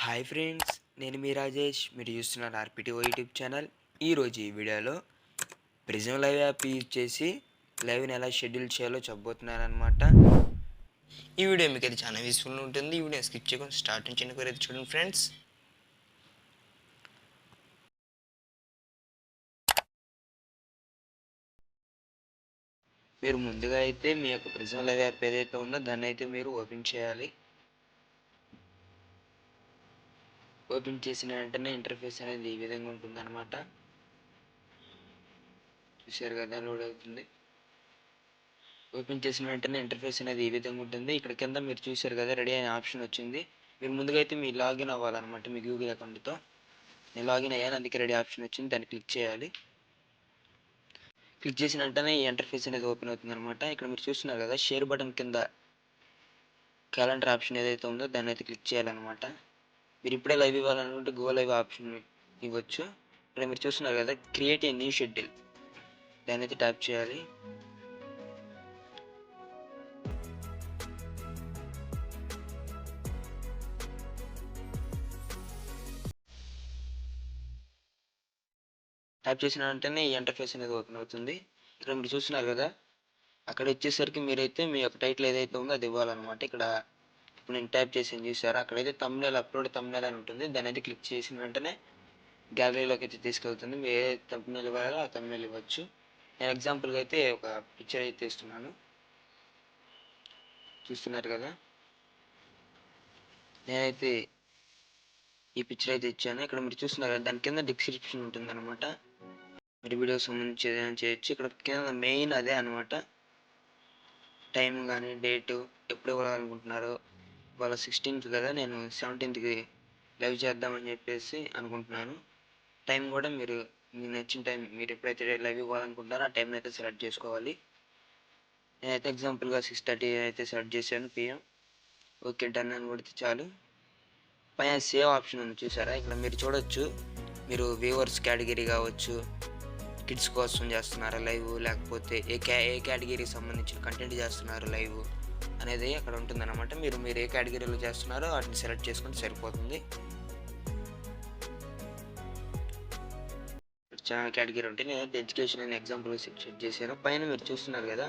Hi friends, నేను మీ రాజేష్. మీరు చూస్తున్నారు ఆర్పిటిఓ యూట్యూబ్ ఛానల్. ఈరోజు ఈ వీడియోలో ప్రిజం లైవ్ యాప్ యూజ్ చేసి లైవ్ని ఎలా షెడ్యూల్ చేయాలో చెప్పబోతున్నాను అనమాట. ఈ వీడియో మీకు అయితే చాలా యూస్ఫుల్ ఉంటుంది. ఈ వీడియో స్కిప్ చేయకుండా స్టార్ట్ నుంచి చిన్న అయితే చూడండి ఫ్రెండ్స్. మీరు ముందుగా అయితే మీ యొక్క ప్రిజం లైవ్ యాప్ ఏదైతే ఉందో దాన్ని అయితే మీరు ఓపెన్ చేయాలి. ఓపెన్ చేసిన వెంటనే ఇంటర్ఫేస్ అనేది ఈ విధంగా ఉంటుందన్నమాట. చూసారు కదా, లోడ్ అవుతుంది. ఓపెన్ చేసిన వెంటనే ఇంటర్ఫేస్ అనేది ఈ విధంగా ఉంటుంది. ఇక్కడ కింద మీరు చూసారు కదా, రెడీ అనే ఆప్షన్ వచ్చింది. మీరు ముందుగా అయితే మీ లాగిన్ అవ్వాలన్నమాట. మీ గూగుల్ అకౌంట్తో నేను లాగిన్ అయ్యాను, అందుకే రెడీ ఆప్షన్ వచ్చింది. దాన్ని క్లిక్ చేయాలి. క్లిక్ చేసిన వెంటనే ఈ ఇంటర్ఫేస్ అనేది ఓపెన్ అవుతుంది అనమాట. ఇక్కడ మీరు చూస్తున్నారు కదా, షేర్ బటన్ కింద క్యాలెండర్ ఆప్షన్ ఏదైతే ఉందో దాన్ని అయితే క్లిక్ చేయాలన్నమాట. మీరు ఇప్పుడే లైవ్ ఇవ్వాలనుకుంటే గో లైవ్ ఆప్షన్ ఇవ్వచ్చు. ఇక్కడ మీరు చూస్తున్నారు కదా, క్రియేట్ ఏ న్యూ షెడ్యూల్, దాన్ని అయితే ట్యాప్ చేయాలి. ట్యాప్ చేసిన వెంటనే ఈ ఇంటర్ఫేస్ అనేది ఓపెన్ అవుతుంది. ఇక్కడ మీరు చూస్తున్నారు కదా, అక్కడ వచ్చేసరికి మీరైతే మీ యొక్క టైటిల్ ఏదైతే ఉందో అది ఇవ్వాలన్నమాట. ఇక్కడ ఇప్పుడు నేను టైప్ చేసి చూసారా, అక్కడైతే తమ్నేల్ అప్లోడ్ తమ్నేల్ అని ఉంటుంది. దాని అయితే క్లిక్ చేసిన వెంటనే గ్యాలరీలోకి అయితే తీసుకెళ్తుంది. మీరు ఏ తమ్నేల్ ఇవ్వాలో ఆ తమ్నేల్ ఇవ్వచ్చు. నేను ఎగ్జాంపుల్గా అయితే ఒక పిక్చర్ అయితే ఇస్తున్నాను, చూస్తున్నారు కదా. నేనైతే ఈ పిక్చర్ అయితే ఇచ్చాను. ఇక్కడ మీరు చూస్తున్నారు కదా, దాని కింద డిస్క్రిప్షన్ ఉంటుంది అనమాట. మరి వీడియోకి సంబంధించి ఏదైనా చేయొచ్చు. ఇక్కడ కింద మెయిన్ అదే అనమాట. టైం కానీ డేటు ఎప్పుడు ఇవ్వాలనుకుంటున్నారో. వాళ్ళ 16th కదా, నేను 17th లైవ్ చేద్దామని చెప్పేసి అనుకుంటున్నాను. టైం కూడా మీరు మీకు నచ్చిన టైం, మీరు ఎప్పుడైతే లైవ్ ఇవ్వాలనుకుంటారో ఆ టైం అయితే సెలెక్ట్ చేసుకోవాలి. నేనైతే ఎగ్జాంపుల్గా 6:30 అయితే సెలెక్ట్ చేశాను PM. ఓకే, డన్ అని కొడితే చాలు. పైన సేవ్ ఆప్షన్ ఉంది చూసారా, ఇక్కడ మీరు చూడొచ్చు. మీరు వ్యూవర్స్ కేటగిరీ కావచ్చు, కిడ్స్ కోసం చేస్తున్నారా లైవ్, లేకపోతే ఏ కేటగిరీకి సంబంధించిన కంటెంట్ చేస్తున్నారు లైవ్ అనేది అక్కడ ఉంటుందన్నమాట. మీరు ఏ కేటగిరీలో చేస్తున్నారో వాటిని సెలెక్ట్ చేసుకుంటే సరిపోతుంది. చాలా కేటగిరీ ఉంటాయి. నేను ఎడ్యుకేషన్ అని ఎగ్జాంపుల్ సెట్ చేశాను. పైన మీరు చూస్తున్నారు కదా,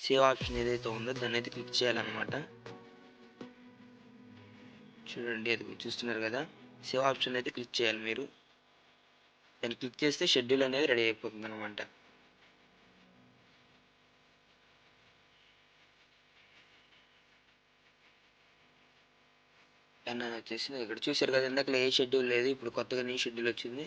సేవ్ ఆప్షన్ ఏదైతే ఉందో దాన్ని అయితే క్లిక్ చేయాలన్నమాట. చూడండి, అది చూస్తున్నారు కదా, సేవ్ ఆప్షన్ అయితే క్లిక్ చేయాలి మీరు. దాన్ని క్లిక్ చేస్తే షెడ్యూల్ అనేది రెడీ అయిపోతుంది అనమాట. దాన్ని వచ్చేసి ఇక్కడ చూసారు కదా, ఇందాక ఏ షెడ్యూల్ లేదు, ఇప్పుడు కొత్తగా న్యూ షెడ్యూల్ వచ్చింది.